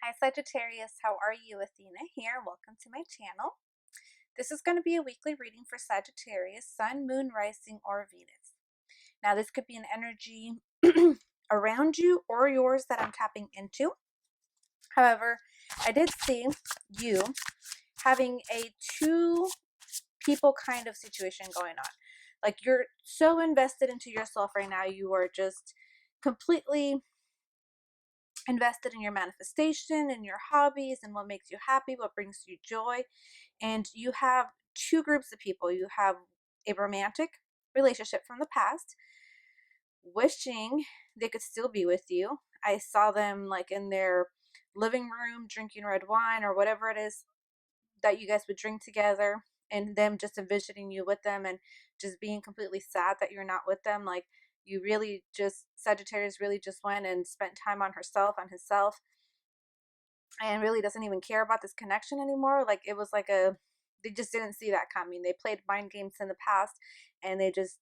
Hi Sagittarius, how are you? Athena here. Welcome to my channel. This is going to be a weekly reading for Sagittarius, Sun, Moon, Rising, or Venus. Now this could be an energy around you or yours that I'm tapping into. However, I did see you having a two people kind of situation going on. Like you're so invested into yourself right now, you are just completely invested in your manifestation and your hobbies and what makes you happy, what brings you joy. And you have two groups of people. You have a romantic relationship from the past, wishing they could still be with you. I saw them like in their living room drinking red wine or whatever it is that you guys would drink together, and them just envisioning you with them and just being completely sad that you're not with them. Like you really just, Sagittarius really just went and spent time on herself, on himself, and really doesn't even care about this connection anymore. Like it was like they just didn't see that coming. They played mind games in the past, and they just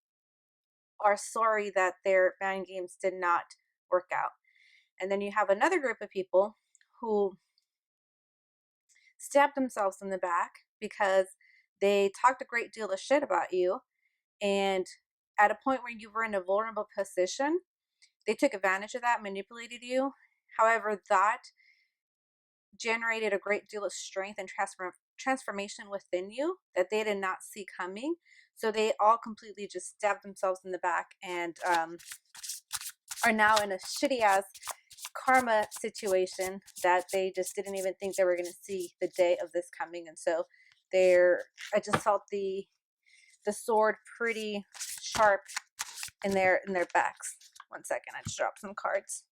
are sorry that their mind games did not work out. And then you have another group of people who stabbed themselves in the back because they talked a great deal of shit about you, and at a point where you were in a vulnerable position, they took advantage of that, manipulated you. However, that generated a great deal of strength and transformation within you that they did not see coming. So they all completely just stabbed themselves in the back, and are now in a shitty ass karma situation that they just didn't even think they were going to see the day of this coming. And so I just felt the sword pretty sharp in their backs. One second, I just dropped some cards.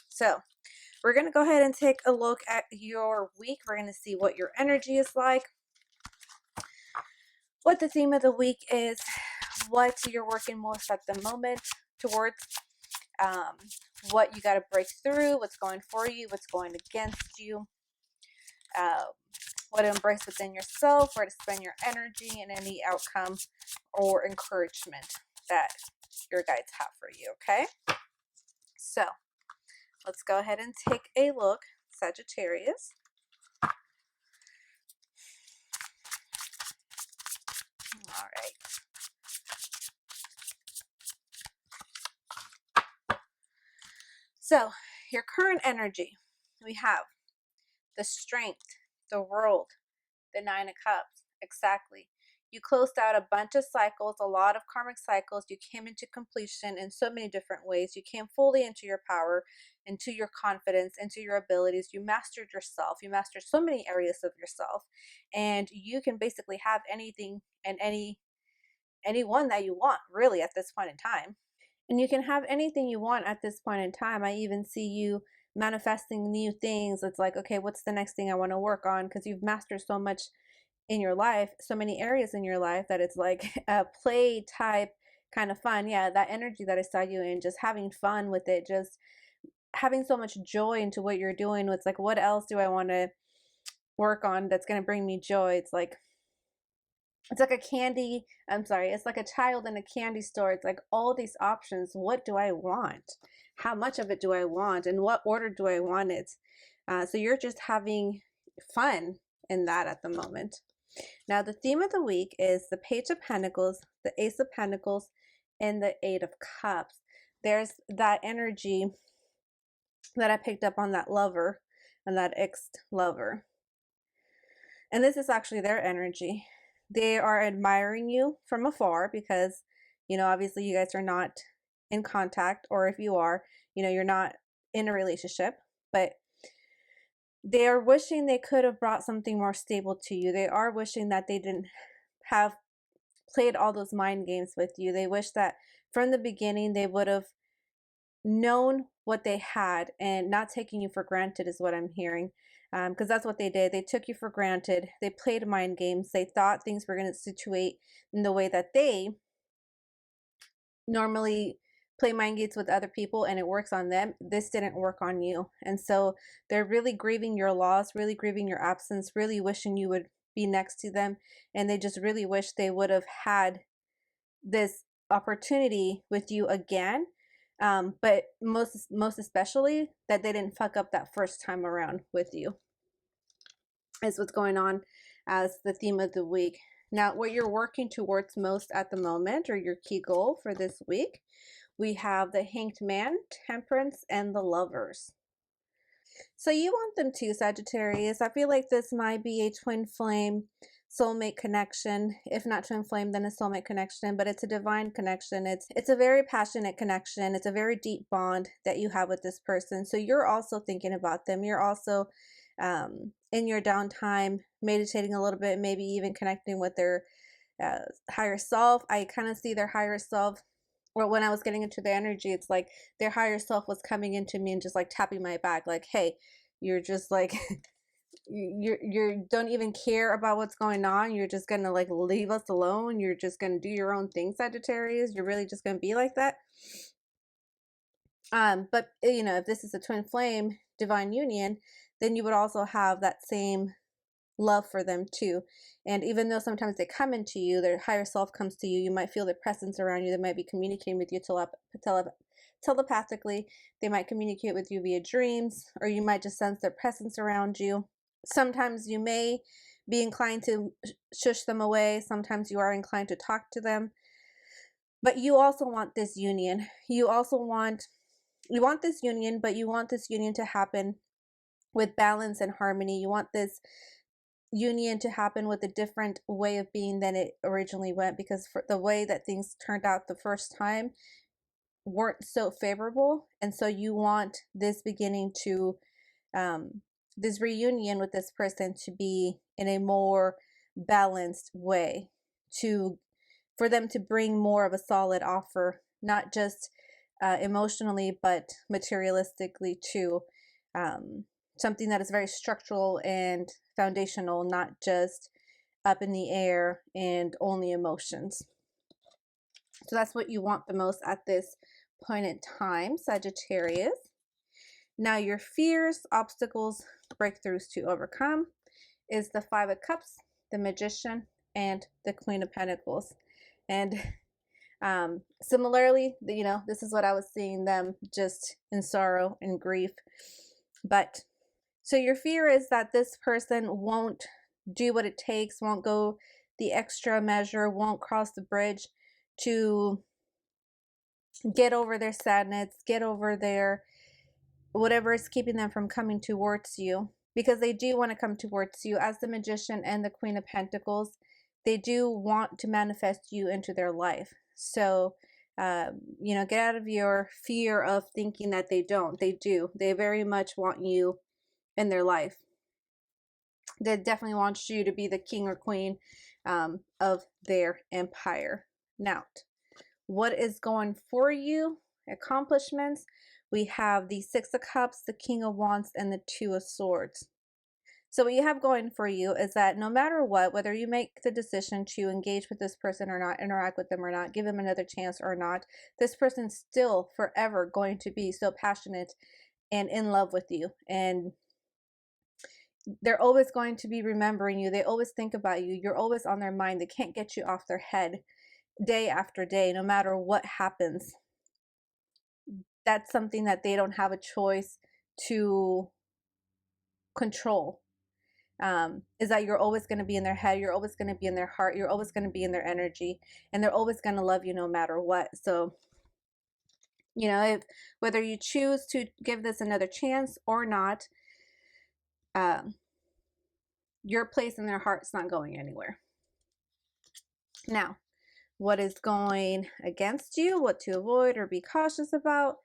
So we're going to go ahead and take a look at your week. We're going to see what your energy is like, what the theme of the week is, what you're working most at the moment towards, what you got to break through, what's going for you, what's going against you, what to embrace within yourself, where to spend your energy, and any outcome or encouragement that your guides have for you, okay? So let's go ahead and take a look, Sagittarius. All right. So your current energy, we have the Strength, the World, the Nine of Cups. Exactly. You closed out a bunch of cycles, a lot of karmic cycles. You came into completion in so many different ways. You came fully into your power, into your confidence, into your abilities. You mastered yourself. You mastered so many areas of yourself. And you can basically have anything and anyone that you want, really, at this point in time. And you can have anything you want at this point in time. I even see you manifesting new things. It's like, okay, what's the next thing I want to work on? Because you've mastered so much in your life, so many areas in your life, that it's like a play type kind of fun. Yeah, that energy that I saw you in, just having fun with it, just having so much joy into what you're doing. It's like, what else do I want to work on that's going to bring me joy? It's like a candy, I'm sorry, it's like a child in a candy store. It's like all these options. What do I want? How much of it do I want? In what order do I want it? So you're just having fun in that at the moment. Now, the theme of the week is the Page of Pentacles, the Ace of Pentacles, and the Eight of Cups. There's that energy that I picked up on that lover and that ex-lover. And this is actually their energy. They are admiring you from afar because, obviously you guys are not in contact, or if you are, you're not in a relationship, but they are wishing they could have brought something more stable to you. They are wishing that they didn't have played all those mind games with you. They wish that from the beginning they would have known what they had and not taking you for granted, is what I'm hearing. Because that's what they did. They took you for granted. They played mind games. They thought things were going to situate in the way that they normally play mind games with other people, and it works on them. This didn't work on you. And so they're really grieving your loss, really grieving your absence, really wishing you would be next to them. And they just really wish they would have had this opportunity with you again. But most especially that they didn't fuck up that first time around with you is what's going on as the theme of the week. Now, what you're working towards most at the moment, or your key goal for this week, we have the Hanged Man, Temperance, and the Lovers. So you want them to, Sagittarius. I feel like this might be a twin flame soulmate connection. If not twin flame, then a soulmate connection, but it's a divine connection. It's a very passionate connection. It's a very deep bond that you have with this person. So you're also thinking about them. You're also in your downtime meditating a little bit, maybe even connecting with their higher self. I kind of see their higher self, or when I was getting into the energy, it's like their higher self was coming into me and just like tapping my back, like, hey, you're just like you don't even care about what's going on. You're just gonna like leave us alone. You're just gonna do your own thing, Sagittarius. You're really just gonna be like that. But you know, if this is a twin flame divine union, then you would also have that same love for them too. And even though sometimes they come into you, their higher self comes to you, you might feel their presence around you. They might be communicating with you telepathically. They might communicate with you via dreams, or you might just sense their presence around you. Sometimes you may be inclined to shush them away. Sometimes you are inclined to talk to them. But you also want this union. You want this union, but you want this union to happen with balance and harmony. You want this union to happen with a different way of being than it originally went, because for the way that things turned out the first time weren't so favorable. And so you want this beginning to this reunion with this person to be in a more balanced way, to for them to bring more of a solid offer, not just emotionally but materialistically too. Something that is very structural and foundational, not just up in the air and only emotions. So that's what you want the most at this point in time, Sagittarius. Now, your fears, obstacles, breakthroughs to overcome is the Five of Cups, the Magician, and the Queen of Pentacles. And similarly, you know, this is what I was seeing them just in sorrow and grief. But so your fear is that this person won't do what it takes, won't go the extra measure, won't cross the bridge to get over their sadness, get over their whatever is keeping them from coming towards you, because they do want to come towards you as the Magician and the Queen of Pentacles. They do want to manifest you into their life. So you know, get out of your fear of thinking that they don't. They do. They very much want you in their life. They definitely want you to be the king or queen of their empire. Now, what is going for you? Accomplishments. We have the Six of Cups, the King of Wands, and the Two of Swords. So what you have going for you is that no matter what, whether you make the decision to engage with this person or not, interact with them or not, give them another chance or not, this person's still forever going to be so passionate and in love with you. And they're always going to be remembering you. They always think about you. You're always on their mind. They can't get you off their head day after day, no matter what happens. That's something that they don't have a choice to control. Is that you're always going to be in their head, you're always going to be in their heart, you're always going to be in their energy, and they're always going to love you no matter what. So, you know, if whether you choose to give this another chance or not, your place in their heart's not going anywhere. Now, what is going against you, what to avoid or be cautious about?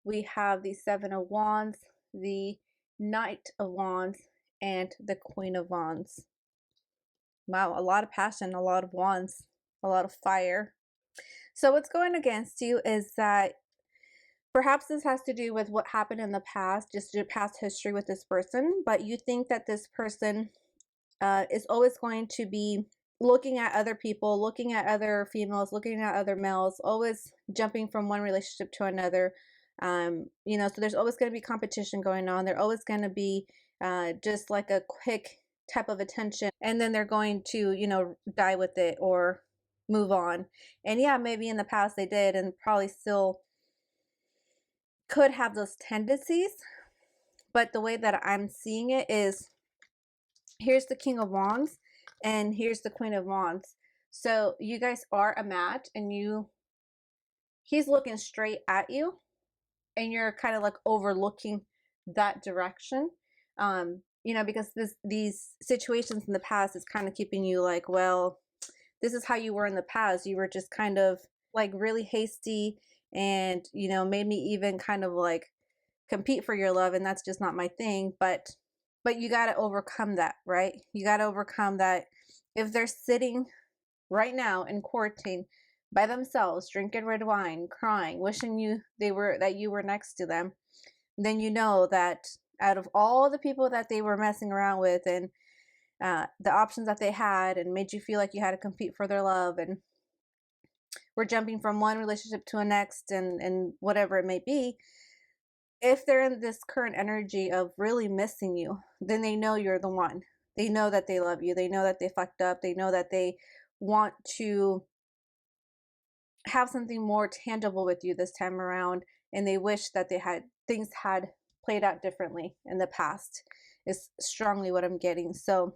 We have the Seven of Wands, the Knight of Wands, and the Queen of Wands. Wow, a lot of passion, a lot of wands, a lot of fire. So what's going against you is that perhaps this has to do with what happened in the past, just your past history with this person, but you think that this person is always going to be looking at other people, looking at other females, looking at other males, always jumping from one relationship to another. You know, so there's always going to be competition going on. They're always going to be just like a quick type of attention, and then they're going to, you know, die with it or move on. And yeah, maybe in the past they did, and probably still could have those tendencies. But the way that I'm seeing it is, here's the King of Wands and here's the Queen of Wands. So you guys are a match, and he's looking straight at you, and you're kind of like overlooking that direction. Because these situations in the past is kind of keeping you like, well, this is how you were in the past. You were just kind of like really hasty, and made me even kind of like compete for your love, and that's just not my thing. But you got to overcome that, right? You got to overcome that. If they're sitting right now in quarantine by themselves, drinking red wine, crying, wishing you were next to them, then you know that out of all the people that they were messing around with, and the options that they had, and made you feel like you had to compete for their love, and we're jumping from one relationship to a next, and whatever it may be, if they're in this current energy of really missing you, then they know you're the one. They know that they love you. They know that they fucked up. They know that they want to have something more tangible with you this time around, and they wish that things had played out differently in the past, is strongly what I'm getting. So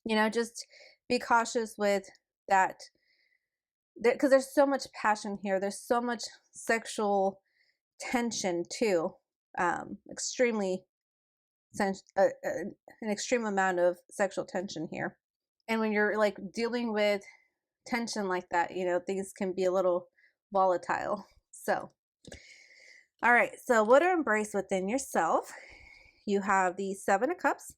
just be cautious with that, because there's so much passion here. There's so much sexual tension too. Extremely an extreme amount of sexual tension here. And when you're like dealing with tension like that, things can be a little volatile. So, all right. So, what to embrace within yourself? You have the Seven of Cups,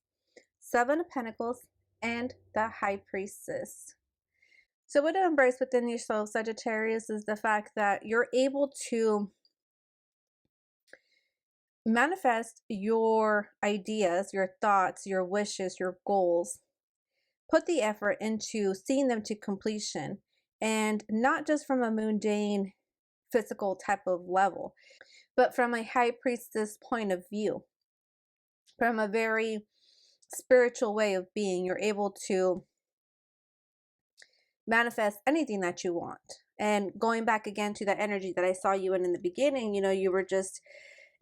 Seven of Pentacles, and the High Priestess. So, what to embrace within yourself, Sagittarius, is the fact that you're able to manifest your ideas, your thoughts, your wishes, your goals. Put the effort into seeing them to completion, and not just from a mundane physical type of level, but from a high priestess point of view, from a very spiritual way of being. You're able to manifest anything that you want. And going back again to that energy that I saw you in the beginning, you were just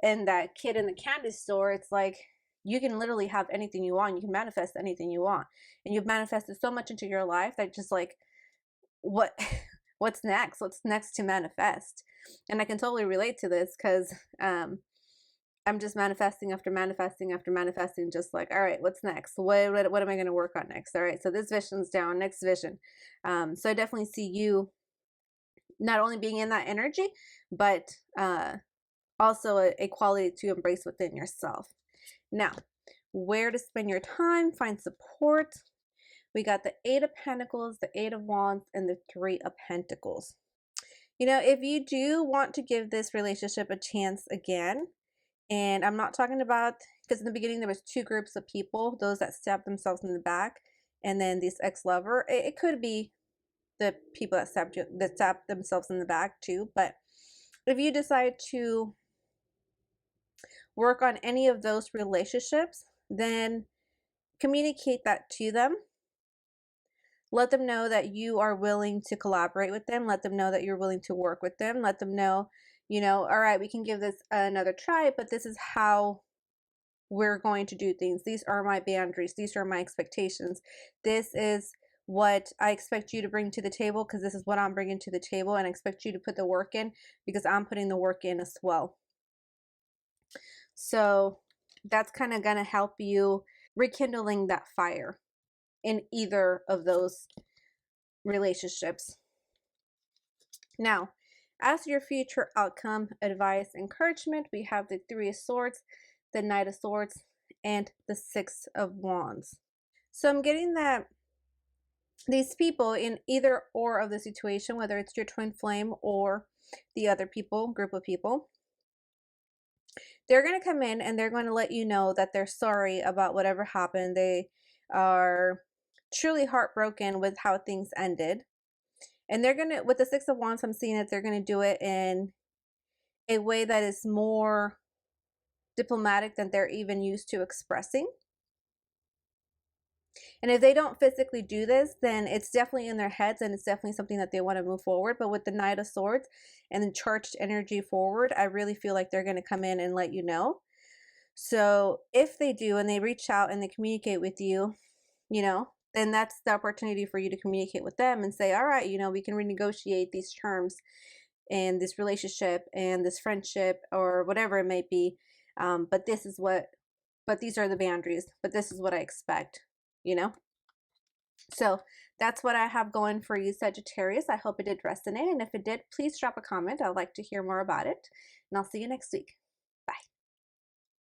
in that kid in the candy store. It's like you can literally have anything you want. You can manifest anything you want, and you've manifested so much into your life that just like, what's next to manifest? And I can totally relate to this, because I'm just manifesting after manifesting after manifesting, just like, all right, what's next? What am I going to work on next? All right, so this vision's down, next vision. So I definitely see you not only being in that energy, but also a quality to embrace within yourself. Now, where to spend your time, find support. We got the Eight of Pentacles, the Eight of Wands, and the Three of Pentacles. If you do want to give this relationship a chance again, and I'm not talking about, because in the beginning there was two groups of people, those that stabbed themselves in the back, and then this ex-lover. It could be the people that stabbed themselves in the back too. But if you decide to work on any of those relationships, then communicate that to them. Let them know that you are willing to collaborate with them. Let them know that you're willing to work with them. Let them know, all right, we can give this another try, but this is how we're going to do things. These are my boundaries. These are my expectations. This is what I expect you to bring to the table, because this is what I'm bringing to the table, and I expect you to put the work in, because I'm putting the work in as well. So that's kind of going to help you rekindling that fire in either of those relationships. Now, as your future outcome, advice, encouragement, we have the Three of Swords, the Knight of Swords, and the Six of Wands. So I'm getting that these people in either or of the situation, whether it's your twin flame or the other group of people, they're going to come in and they're going to let you know that they're sorry about whatever happened. They are truly heartbroken with how things ended. And they're going to, with the Six of Wands, I'm seeing that they're going to do it in a way that is more diplomatic than they're even used to expressing. And if they don't physically do this, then it's definitely in their heads and it's definitely something that they want to move forward. But with the Knight of Swords and the charged energy forward, I really feel like they're going to come in and let you know. So if they do and they reach out and they communicate with you, you know, then that's the opportunity for you to communicate with them and say, all right, you know, we can renegotiate these terms and this relationship and this friendship or whatever it may be. But this is what, but these are the boundaries, but this is what I expect, you know? So that's what I have going for you, Sagittarius. I hope it did resonate. And if it did, please drop a comment. I'd like to hear more about it. And I'll see you next week.